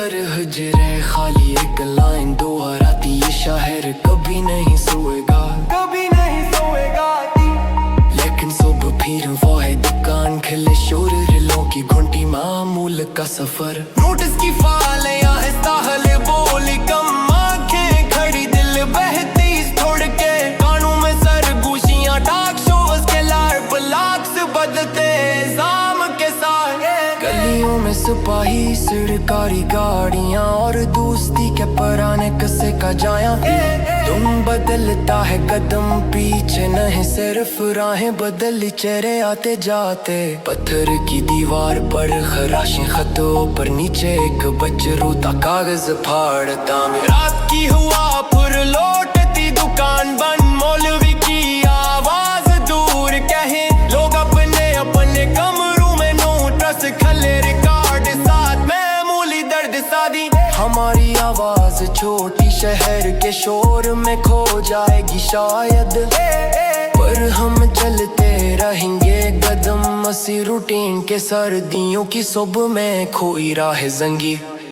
हर हुजरे खाली एक लाइन दोहराती, ये शायर कभी नहीं सोएगा, कभी नहीं सोएगा। लेकिन सुबह फिर वो है दुकान खिले, शोर रिलों की घंटी, मामूल का सफर। नोटिस की फाल आहिस्ता हले बोली कम, आंखें खड़ी दिल बहती छोड़ के, कानों में सरगोशियां टॉक शोज के लार ब्लॉक्स बदलते जाम के साथ। गलियों में सिपाही सरकारी गाड़ियां और दोस्ती के पुराने किस्से का जाया। तुम बदलता है कदम पीछे नहीं, सिर्फ राहें बदली चेहरे आते जाते। पत्थर की दीवार पर खराशें खतों पर, नीचे एक बच्चा रोता कागज फाड़ता। रात की हुआ फिर लौटती दुकान बंद, मौलवी की आवाज दूर कहे लोग अपने अपने कमरों में नोटस खले रिकॉर्ड साथ मामूली दर्द सादी। हमारी आवाज छोटी शहर के शोर में खो जाएगी शायद, पर हम चलते रहेंगे कदम, मसी रूटीन के सर्दियों की सुबह में खोई राह जंगी।